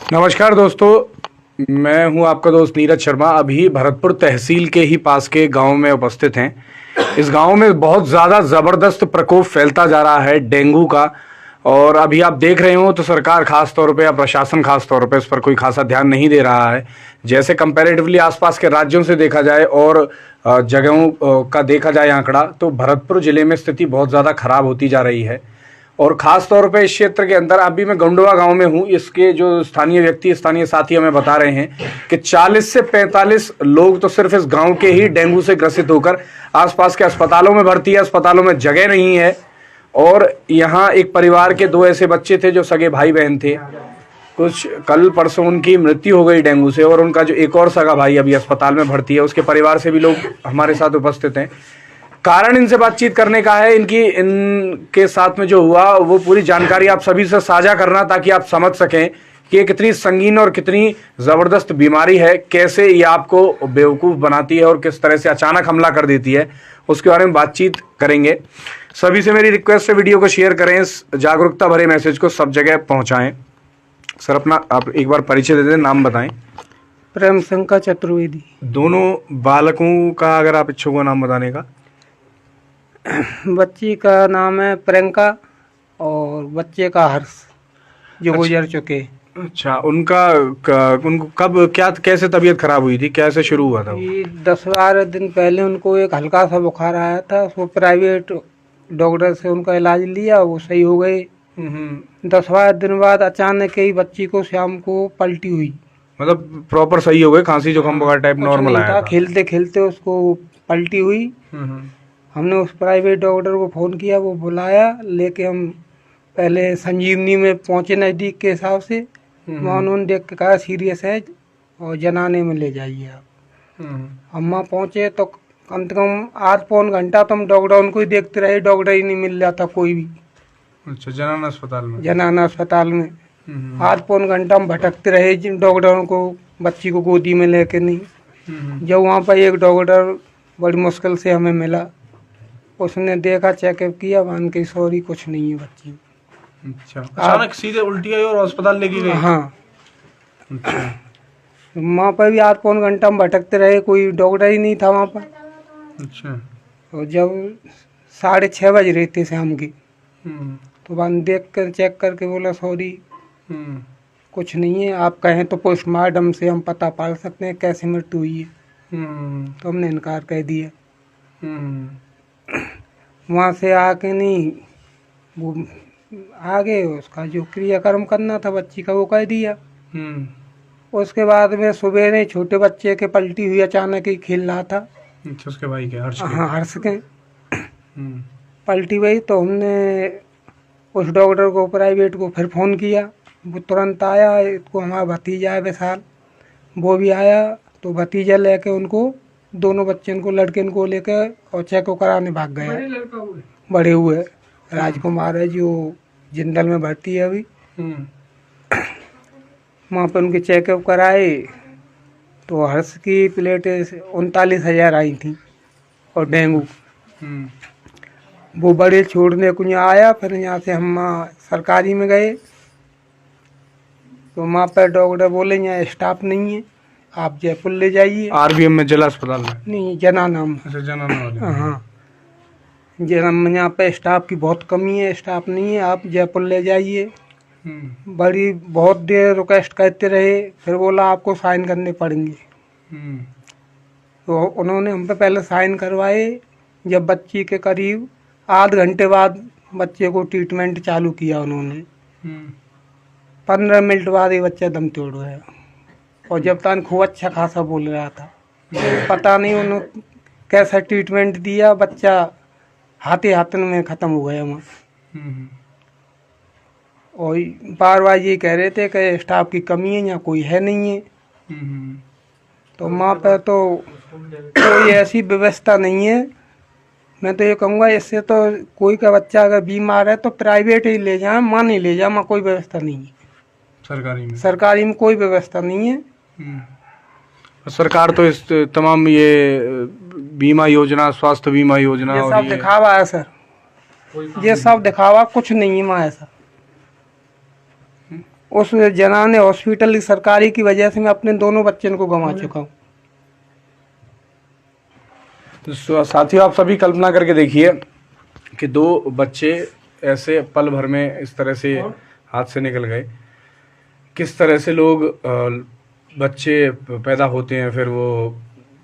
नमस्कार दोस्तों, मैं हूं आपका दोस्त नीरज शर्मा। अभी भरतपुर तहसील के ही पास के गांव में उपस्थित हैं। इस गांव में बहुत ज़्यादा ज़बरदस्त प्रकोप फैलता जा रहा है डेंगू का। और अभी आप देख रहे हो तो सरकार खास तौर पे या प्रशासन खास तौर पे इस पर कोई खासा ध्यान नहीं दे रहा है। जैसे कंपैरेटिवली आसपास के राज्यों से देखा जाए और जगहों का देखा जाए आंकड़ा, तो भरतपुर जिले में स्थिति बहुत ज़्यादा खराब होती जा रही है। और ख़ास तौर पे इस क्षेत्र के अंदर, अभी मैं गंडवा गांव में हूं, इसके जो स्थानीय व्यक्ति, स्थानीय साथी हमें बता रहे हैं कि 40 से 45 लोग तो सिर्फ इस गांव के ही डेंगू से ग्रसित होकर आसपास के अस्पतालों में भर्ती है। अस्पतालों में जगह नहीं है। और यहाँ एक परिवार के 2 ऐसे बच्चे थे जो सगे भाई बहन थे। कुछ कल परसों उनकी मृत्यु हो गई डेंगू से, और उनका जो एक और सगा भाई अभी अस्पताल में भर्ती है, उसके परिवार से भी लोग हमारे साथ उपस्थित हैं। कारण इनसे बातचीत करने का है। इनके साथ में जो हुआ वो पूरी जानकारी आप सभी से साझा करना, ताकि आप समझ सकें कि ये कितनी संगीन और कितनी ज़बरदस्त बीमारी है, कैसे ये आपको बेवकूफ़ बनाती है और किस तरह से अचानक हमला कर देती है, उसके बारे में बातचीत करेंगे। सभी से मेरी रिक्वेस्ट है, वीडियो को शेयर करें, इस जागरूकता भरे मैसेज को सब जगह पहुँचाएँ। सर, अपना आप एक बार परिचय दे दें, नाम बताएं। प्रेम शंकर चतुर्वेदी। दोनों बालकों का अगर आप इच्छुक हो नाम बताने का। बच्ची का नाम है प्रियंका और बच्चे का हर्ष, जो गुजर चुके। अच्छा, उनको कब क्या कैसे तबीयत खराब हुई थी, कैसे शुरू हुआ था वो? ये 10-12 दिन पहले उनको एक हल्का सा बुखार आया था। उसको प्राइवेट डॉक्टर से उनका इलाज लिया, वो सही हो गए। 10-12 दिन बाद अचानक ही बच्ची को शाम को पलटी हुई। मतलब प्रॉपर सही हो गए, खांसी जुकाम बुखार टाइप नॉर्मल आया था? खेलते खेलते उसको पलटी हुई। हमने उस प्राइवेट डॉक्टर को फ़ोन किया, वो बुलाया, लेके हम पहले संजीवनी में पहुंचे नज़दीक के हिसाब से। वहाँ उन्होंने देख के कहा सीरियस है और जनाने में ले जाइए आप। हम वहाँ पहुँचे तो कम से कम आध पौन घंटा तो हम डॉक्टर उनको ही देखते रहे, डॉक्टर ही नहीं मिल रहा था कोई भी। अच्छा, जनाना अस्पताल में? जनाना अस्पताल में आध पौन घंटा हम भटकते रहे डॉक्टरों को बच्ची को गोदी में लेके नहीं। जब वहाँ पर एक डॉक्टर बड़ी मुश्किल से हमें मिला, उसने देखा, चेकअप किया, मान के सॉरी कुछ नहीं है बच्ची। अच्छा, अचानक सीधे उल्टी आई और अस्पताल लेके गए? हाँ। अच्छा। वहाँ पर भी आध पौन घंटा हम भटकते रहे, कोई डॉक्टर ही नहीं था वहाँ पर। अच्छा। और जब 6:30 बज रही थी शाम की, तो वहाँ देख कर चेक करके बोला सॉरी कुछ नहीं है, आप कहें तो पोस्टमार्टम से हम पता पाल सकते हैं कैसे मृत्यु हुई है। तो हमने इनकार कर दिया। वहाँ से आके नहीं, वो आगे उसका जो क्रियाक्रम करना था बच्ची का वो कर दिया। उसके बाद में सुबह ने छोटे बच्चे के पलटी हुई, अचानक ही खेल रहा था। अच्छा, उसके भाई के, हर्ष के? हाँ, हर्ष के पलटी हुई। तो हमने उस डॉक्टर को, प्राइवेट को फिर फ़ोन किया, वो तुरंत आया। इसको हमारा भतीजा है विशाल, वो भी आया। तो भतीजा लेके उनको, दोनों बच्चों को, लड़के को लेकर और चेकअप कराने भाग गया। बड़े हुए राजकुमार है जो जिंदल में भर्ती है अभी। वहाँ पर उनके चेकअप कराए तो हर्ष की प्लेटें 39,000 आई थी और डेंगू। वो बड़े छोड़ने को यहाँ आया। फिर यहाँ से हम सरकारी में गए तो वहाँ पर डॉक्टर बोले यहाँ स्टाफ नहीं है, आप जयपुर ले जाइए। आरबीएम में, जिला अस्पताल में? नहीं, जनाना में। अच्छा, जनाना वाले? हाँ, यहाँ पे स्टाफ की बहुत कमी है, स्टाफ नहीं है, आप जयपुर ले जाइए। बड़ी बहुत देर रिक्वेस्ट करते रहे, फिर बोला आपको साइन करने पड़ेंगे। तो उन्होंने हम पे पहले साइन करवाए। जब बच्ची के करीब आध घंटे बाद बच्चे को ट्रीटमेंट चालू किया उन्होंने, 15 मिनट बाद ये बच्चा दम तोड़ गया। और जब तक खूब अच्छा खासा बोल रहा था, पता नहीं उन्होंने कैसा ट्रीटमेंट दिया, बच्चा हाथे हाथन में ख़त्म हो गया वहाँ। और बार बार ये कह रहे थे कि स्टाफ की कमी है, यहाँ कोई है नहीं है। तो वहाँ पर तो कोई ऐसी व्यवस्था नहीं है। मैं तो ये कहूँगा, इससे तो कोई का बच्चा अगर बीमार है तो प्राइवेट ही ले जाए, माँ नहीं ले जाए, वहाँ कोई व्यवस्था नहीं है। सरकारी में कोई व्यवस्था नहीं है। सरकार तो इस तमाम ये बीमा योजना, स्वास्थ्य बीमा योजना, ये सब दिखावा है सर, ये सब दिखावा, कुछ नहीं है वहाँ ऐसा। उस जनाने हॉस्पिटल सरकारी की वजह से मैं अपने दोनों बच्चों को गंवा चुका हूँ। तो साथियों, आप सभी कल्पना करके देखिए कि 2 बच्चे ऐसे पल भर में इस तरह से हाथ से निकल गए। किस तरह से लोग बच्चे पैदा होते हैं, फिर वो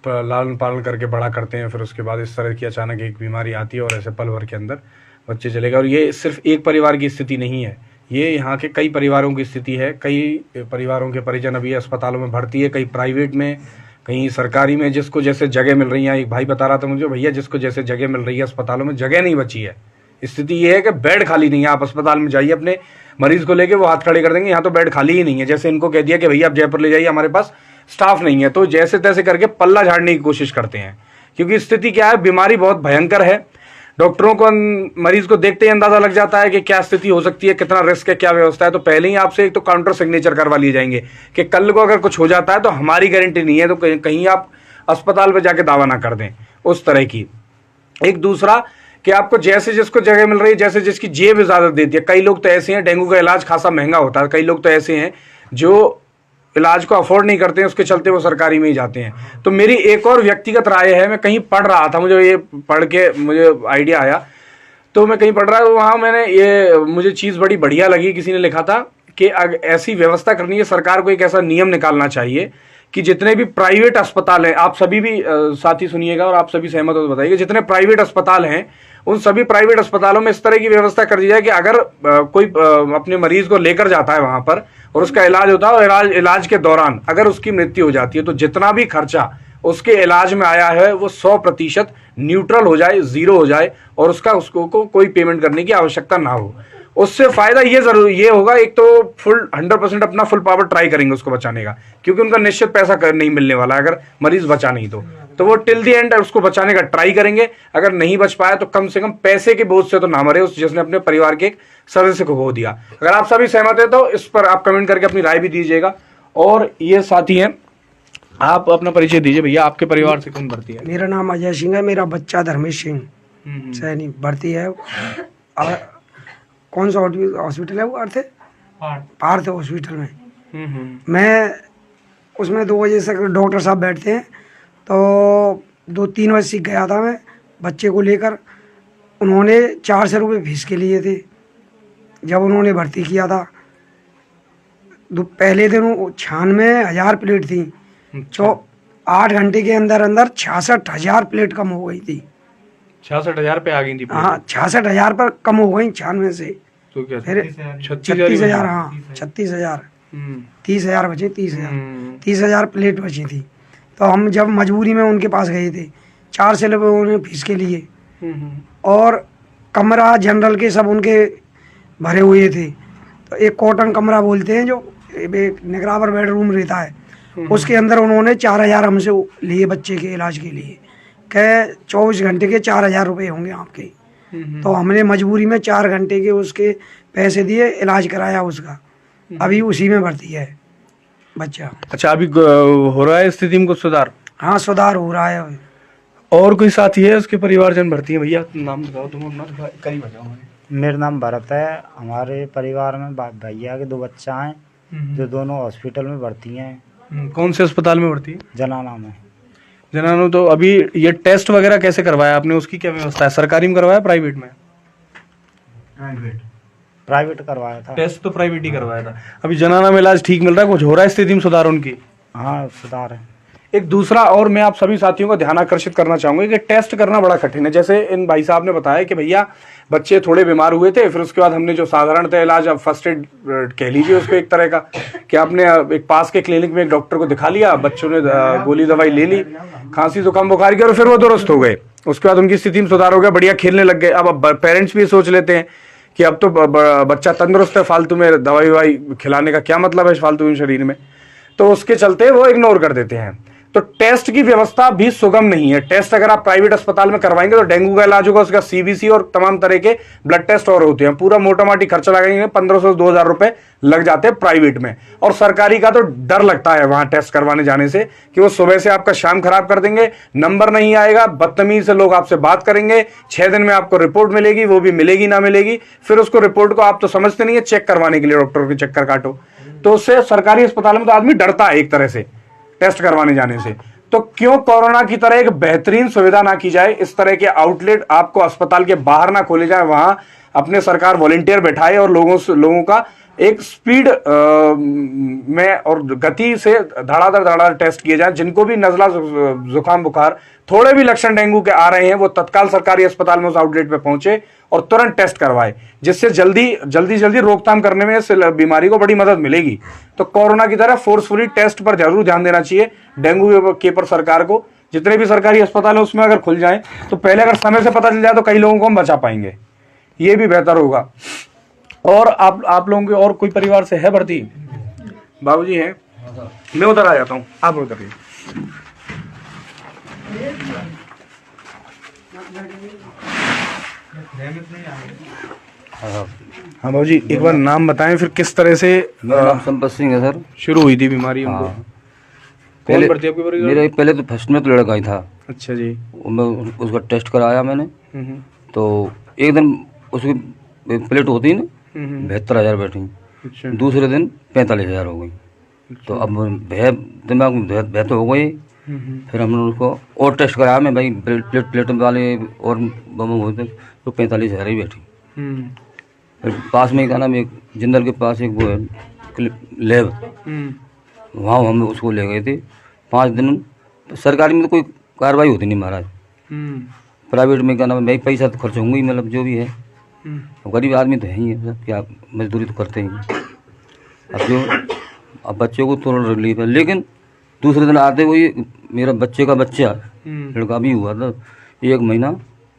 लालन पालन करके बड़ा करते हैं, फिर उसके बाद इस तरह की अचानक एक बीमारी आती है और ऐसे पल भर के अंदर बच्चे चले गए। और ये सिर्फ एक परिवार की स्थिति नहीं है, ये यहाँ के कई परिवारों की स्थिति है। कई परिवारों के परिजन अभी अस्पतालों में भर्ती है, कई प्राइवेट में, कहीं सरकारी में, जिसको जैसे जगह मिल रही है। एक भाई बता रहा था मुझे, भैया जिसको जैसे जगह मिल रही है अस्पतालों में, जगह नहीं बची है। स्थिति ये है कि बेड खाली नहीं है। आप अस्पताल में जाइए अपने मरीज को लेके, वो हाथ खड़े कर देंगे, यहाँ तो बेड खाली ही नहीं है। जैसे इनको कह दिया कि भैया आप जयपुर ले जाइए, हमारे पास स्टाफ नहीं है, तो जैसे तैसे करके पल्ला झाड़ने की कोशिश करते हैं। क्योंकि स्थिति क्या है, बीमारी बहुत भयंकर है। डॉक्टरों को मरीज को देखते ही अंदाजा लग जाता है कि क्या स्थिति हो सकती है, कितना रिस्क है, क्या व्यवस्था है। तो पहले ही आपसे एक तो काउंटर सिग्नेचर करवा लिए जाएंगे कि कल को अगर कुछ हो जाता है तो हमारी गारंटी नहीं है, तो कहीं आप अस्पताल में जाके दावा ना कर दें, उस तरह की। एक दूसरा कि आपको जैसे जिसको जगह मिल रही है, जैसे जिसकी जेब इजाजत देती है। कई लोग तो ऐसे हैं, डेंगू का इलाज खासा महंगा होता है, कई लोग तो ऐसे हैं जो इलाज को अफोर्ड नहीं करते हैं, उसके चलते वो सरकारी में ही जाते हैं। तो मेरी एक और व्यक्तिगत राय है, मैं कहीं पढ़ रहा था, मुझे ये पढ़ के मुझे आइडिया आया, तो मैं कहीं पढ़ रहा था, वहाँ मैंने ये मुझे चीज़ बड़ी बढ़िया लगी। किसी ने लिखा था कि ऐसी व्यवस्था करनी है, सरकार को एक ऐसा नियम निकालना चाहिए कि जितने भी प्राइवेट अस्पताल हैं, आप सभी भी साथी सुनिएगा और आप सभी सहमत हो तो बताइए, जितने प्राइवेट अस्पताल हैं उन सभी प्राइवेट अस्पतालों में इस तरह की व्यवस्था कर दी जाए कि अगर कोई अपने मरीज को लेकर जाता है वहां पर और उसका इलाज होता है और इलाज के दौरान अगर उसकी मृत्यु हो जाती है, तो जितना भी खर्चा उसके इलाज में आया है वो 100% न्यूट्रल हो जाए, जीरो हो जाए और उसको कोई पेमेंट करने की आवश्यकता ना हो। उससे फायदा ये होगा, एक तो 100% अपना फुल पावर ट्राई करेंगे उसको बचाने का, क्योंकि उनका निश्चित पैसा नहीं मिलने वाला है अगर मरीज बचा नहीं तो वो टिल दी एंड उसको बचाने का ट्राई करेंगे। अगर नहीं बच पाया तो कम से कम पैसे के बोझ से तो ना मरे जिसने अपने परिवार के एक सदस्य को खो दिया। अगर आप सभी सहमत है तो इस पर आप कमेंट करके अपनी राय भी दीजिएगा। और ये साथी हैं, आप अपना परिचय दीजिए भैया, आपके परिवार से कौन भर्ती है? मेरा नाम अजय सिंह है, मेरा बच्चा धर्मेश सिंह सैनी भर्ती है। और कौन सा हॉस्पिटल है वो? पार्थ हॉस्पिटल में। मैं उसमें 2 बजे से डॉक्टर साहब बैठते हैं, तो 2-3 बजे से गया था मैं बच्चे को लेकर। उन्होंने 400 रुपये फीस के लिए थे जब उन्होंने भर्ती किया था। पहले दिन 96,000 प्लेट थी, 8 घंटे के अंदर 66,000 प्लेट कम हो गई थी। 66,000 पे आ गई थी? हाँ, 66,000 पर कम हो गई 96 से। तो क्या फिर 36,000, हाँ 36,000, 30,000 बचे, 30,000 प्लेट बची थी। तो हम जब मजबूरी में उनके पास गए थे, 400 रुपये उन्होंने फीस के लिए, और कमरा जनरल के सब उनके भरे हुए थे। तो एक कॉटन कमरा बोलते हैं जो एक निगराबर बेडरूम रहता है, उसके अंदर उन्होंने 4,000 हमसे लिए बच्चे के इलाज के लिए। कह 24 घंटे के 4,000 रुपये होंगे आपके। तो हमने मजबूरी में 4 घंटे के उसके पैसे दिए, इलाज कराया उसका। अभी उसी में भर्ती है बच्चा। अच्छा, अभी हो रहा है स्थिति में कुछ सुधार? हाँ, सुधार हो रहा है। और कोई साथी है उसके परिवारजन भर्ती है? भैया नाम बताओ, तुम अपना करीब बताओ। मेरा नाम भरत है। हमारे परिवार में भैया के 2 बच्चा हैं जो दोनों हॉस्पिटल में भर्ती हैं। कौन से अस्पताल में भर्ती है? जनाना में। जनानो। तो अभी ये टेस्ट वगैरह कैसे करवाया आपने, उसकी क्या व्यवस्था है? सरकारी में करवाया, प्राइवेट में? प्राइवेट करवाया था। टेस्ट तो प्राइवेट ही करवाया था। अभी जनाना में इलाज ठीक मिल रहा है? कुछ हो रहा है स्थिति में सुधार उनकी? हाँ, सुधार है। एक दूसरा और मैं आप सभी साथियों का ध्यान आकर्षित करना चाहूंगा कि टेस्ट करना बड़ा कठिन है। जैसे इन भाई साहब ने बताया कि भैया बच्चे थोड़े बीमार हुए थे, फिर उसके बाद हमने जो साधारणतः इलाज, अब फर्स्ट एड कह लीजिए उसको एक तरह का, कि आपने एक पास के क्लिनिक में एक डॉक्टर को दिखा लिया, बच्चों ने गोली दवाई ले ली, खांसी जुकाम बुखार की, और फिर वो दुरुस्त हो गए। उसके बाद उनकी स्थिति में सुधार हो गया, बढ़िया खेलने लग गए। अब पेरेंट्स भी सोच लेते हैं कि अब तो बच्चा तंदुरुस्त है, फालतू में दवाई ववाई खिलाने का क्या मतलब है फालतू में शरीर में, तो उसके चलते वो इग्नोर कर देते हैं। तो टेस्ट की व्यवस्था भी सुगम नहीं है। टेस्ट अगर आप प्राइवेट अस्पताल में करवाएंगे तो डेंगू का इलाज होगा, उसका सीबीसी और तमाम तरह के ब्लड टेस्ट और होते हैं, पूरा मोटा माटी खर्चा लगाएंगे 1500 से 2000 रुपए लग जाते हैं प्राइवेट में। और सरकारी का तो डर लगता है वहां टेस्ट करवाने जाने से कि वो सुबह से आपका शाम खराब कर देंगे, नंबर नहीं आएगा, बदतमीज से लोग आपसे बात करेंगे, 6 दिन में आपको रिपोर्ट मिलेगी, वो भी मिलेगी ना मिलेगी, फिर उसको रिपोर्ट को आप तो समझते नहीं है चेक करवाने के लिए डॉक्टर के चक्कर काटो। तो उससे सरकारी अस्पताल में तो आदमी डरता है एक तरह से टेस्ट करवाने जाने से। तो क्यों कोरोना की तरह एक बेहतरीन सुविधा ना की जाए, इस तरह के आउटलेट आपको अस्पताल के बाहर ना खोले जाए, वहां अपने सरकार वॉलंटियर बैठाए और लोगों का एक स्पीड में और गति से धड़ाधड़ टेस्ट किए जाए। जिनको भी नजला जुकाम बुखार थोड़े भी लक्षण डेंगू के आ रहे हैं वो तत्काल सरकारी अस्पताल में उस आउटलेट पे पहुंचे और तुरंत टेस्ट करवाए, जिससे जल्दी रोकथाम करने में इस बीमारी को बड़ी मदद मिलेगी। तो कोरोना की तरह फोर्सफुली टेस्ट पर जरूर ध्यान देना चाहिए डेंगू के पर सरकार को। जितने भी सरकारी अस्पताल है उसमें अगर खुल जाए तो पहले अगर समय से पता चल जाए तो कई लोगों को हम बचा पाएंगे, ये भी बेहतर होगा। और आप लोगों के और कोई परिवार से है भर्ती? बाबूजी हैं, मैं उधर आ जाता हूँ, आप उधर रहिए। हाँ बाबूजी, एक बार नाम बताएं फिर किस तरह से मेरा नाम संपत सिंह है सर। शुरू हुई थी बीमारी हमको? हाँ। कौन भर्ती आपके परिवार? मेरे पहले तो फर्स्ट में तो लड़का ही था। अच्छा जी। मैं उसका टेस्ट कराया मैंने, तो एक दिन उसकी प्लेट होती ना 72,000 बैठी, अच्छा। दूसरे दिन 45,000 हो गई। तो अब दिमाग में भय तो हो गई। फिर हमने उसको और टेस्ट कराया मैं, भाई प्लेट वाले और बम हुए थे तो 45,000 ही बैठी। फिर पास में ही था ना, एक जिंदल के पास एक वो है लैब, वहाँ हम उसको ले गए थे 5 दिन। सरकारी में तो कोई कार्रवाई होती नहीं महाराज, प्राइवेट में क्या नाम है भाई, पैसा तो खर्च होंगे ही, मतलब जो भी है। अब गरीब आदमी तो है ही है, क्या मजदूरी तो करते ही। अब बच्चों को थोड़ा रिलीफ है, लेकिन दूसरे दिन आते हुए मेरा बच्चे का बच्चा लड़का भी हुआ था, 1 महीना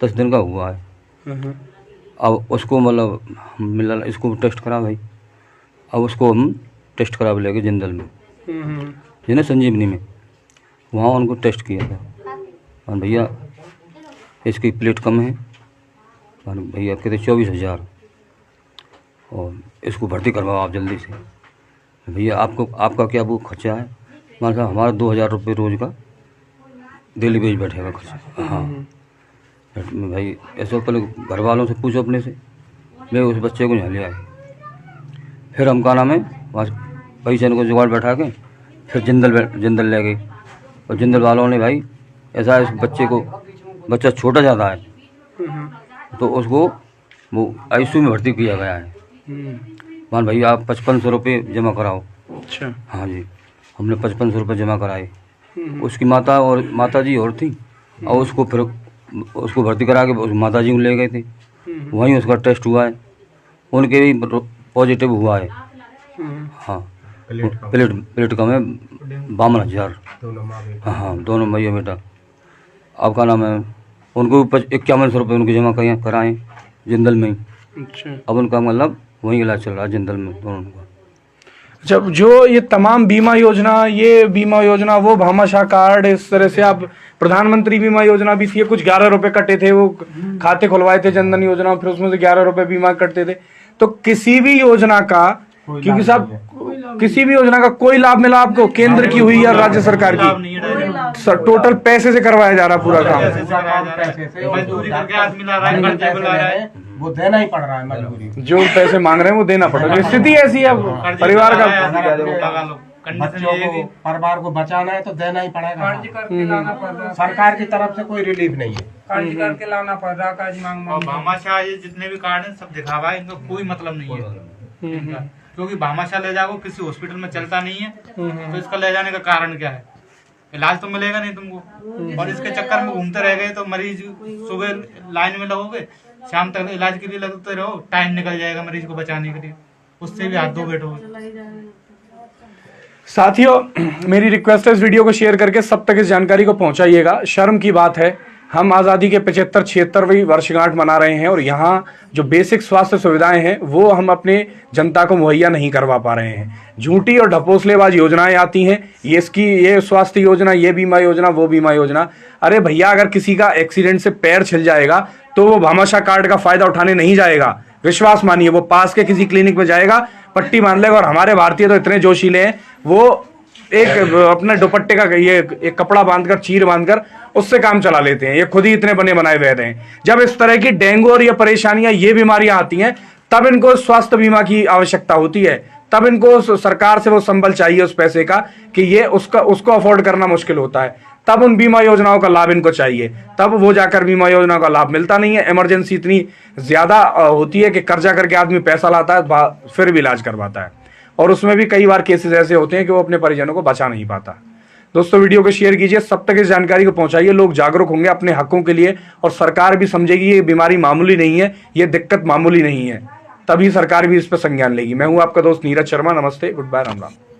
10 दिन का हुआ है। अब उसको मतलब मिला, इसको टेस्ट करा भाई, अब उसको हम टेस्ट करा ले गए जिंदल में, है ना संजीवनी में, वहाँ उनको टेस्ट किया था। और भैया इसकी प्लेट कम है, और भैया कहते 24,000 और इसको भर्ती करवाओ आप जल्दी से। भैया आपका क्या वो खर्चा है? मान साहब हमारा 2,000 रुपये रोज़ का डेली वेज बैठेगा खर्चा। हाँ भाई ऐसे पहले घर वालों से पूछो अपने से, मैं उस बच्चे को यहाँ ले आए। फिर हम का नाम है वहाँ पैसे को जुगाड़ बैठा के फिर जिंदल ले गए, और जिंदल वालों ने भाई ऐसा है, इस बच्चे को, बच्चा छोटा ज़्यादा है तो उसको वो आईसीयू में भर्ती किया गया है। मान भाई आप 5500 रुपये जमा कराओ। अच्छा। हाँ जी, हमने 5500 रुपये जमा कराए। उसकी माता जी और थी, और उसको फिर उसको भर्ती करा के उस माता जी को ले गए थे, वहीं उसका टेस्ट हुआ है, उनके भी पॉजिटिव हुआ है। हाँ प्लेट कम है 52,000। हाँ दोनों भैया बेटा। अब का नाम है उनको 5100 रुपये उनके जमा कराएँ जिंदल में ही। अच्छा। अब उनका मतलब वहीं इलाज चल रहा है जिंदल में दोनों का। जब जो ये तमाम बीमा योजना वो भामाशाह कार्ड, इस तरह से आप प्रधानमंत्री बीमा योजना भी थी, कुछ 11 रुपए कटे थे, वो खाते खुलवाए थे जनधन योजना, फिर उसमें से 11 रुपए बीमा कटते थे। तो किसी भी योजना का, क्योंकि साहब किसी भी योजना का कोई लाभ मिला आपको, केंद्र की हुई या राज्य सरकार की, सर टोटल पैसे से करवाया जा रहा पूरा काम। मजदूरी करके आदमी ला रहा है, कर्जे को ला रहा है, वो देना ही पड़ रहा है मजदूरी। जो पैसे मांग रहे हैं वो देना पड़ रहा है, स्थिति ऐसी है अब परिवार का। बच्चों को, परिवार को बचाना है तो देना ही पड़ेगा। कर्ज करके लाना पड़ रहा है, सरकार की तरफ से कोई रिलीफ नहीं है, कर्ज करके लाना पड़ रहा है, कर्ज मांग। भामाशाह ये जितने भी कार्ड है सब दिखावा है, इनका कोई मतलब नहीं है, क्योंकि भामाशाह ले जाओ किसी हॉस्पिटल में चलता नहीं है, तो इसका ले जाने का कारण क्या है? इलाज तो मिलेगा नहीं तुमको, और इसके चक्कर में घूमते रह गए तो मरीज सुबह लाइन में लगोगे, शाम तक इलाज के लिए लगते रहो, टाइम निकल जाएगा मरीज को बचाने के लिए, उससे भी हाथ धो बैठोगे। साथियों मेरी रिक्वेस्ट है इस वीडियो को शेयर करके सब तक इस जानकारी को पहुंचाइएगा। शर्म की बात है हम आज़ादी के 75-76वीं वर्षगांठ मना रहे हैं और यहाँ जो बेसिक स्वास्थ्य सुविधाएं हैं वो हम अपने जनता को मुहैया नहीं करवा पा रहे हैं। झूठी और ढपोसलेबाज योजनाएं आती हैं, ये स्वास्थ्य योजना, ये बीमा योजना, वो बीमा योजना। अरे भैया, अगर किसी का एक्सीडेंट से पैर छिल जाएगा तो वो भामाशाह कार्ड का फायदा उठाने नहीं जाएगा, विश्वास मानिए। वो पास के किसी क्लिनिक में जाएगा, पट्टी बांध लेगा। और हमारे भारतीय तो इतने जोशीले हैं, वो एक अपने दुपट्टे का ये एक कपड़ा बांधकर, चीर बांधकर उससे काम चला लेते हैं। ये खुद ही इतने बने बनाए वैद हैं। जब इस तरह की डेंगू और ये परेशानियां, ये बीमारियां आती हैं, तब इनको स्वास्थ्य बीमा की आवश्यकता होती है। तब इनको सरकार से वो संबल चाहिए उस पैसे का कि ये उसको अफोर्ड करना मुश्किल होता है। तब उन बीमा योजनाओं का लाभ इनको चाहिए, तब वो जाकर बीमा योजनाओं का लाभ मिलता नहीं है। इमरजेंसी इतनी ज्यादा होती है कि कर्जा करके आदमी पैसा लाता है, फिर भी इलाज करवाता है। और उसमें भी कई बार केसेस ऐसे होते हैं कि वो अपने परिजनों को बचा नहीं पाता। दोस्तों, वीडियो को शेयर कीजिए, सब तक इस जानकारी को पहुंचाइए। लोग जागरूक होंगे अपने हकों के लिए और सरकार भी समझेगी ये बीमारी मामूली नहीं है, ये दिक्कत मामूली नहीं है। तभी सरकार भी इस पर संज्ञान लेगी। मैं हूं आपका दोस्त नीरज शर्मा। नमस्ते, गुड बाय, राम राम।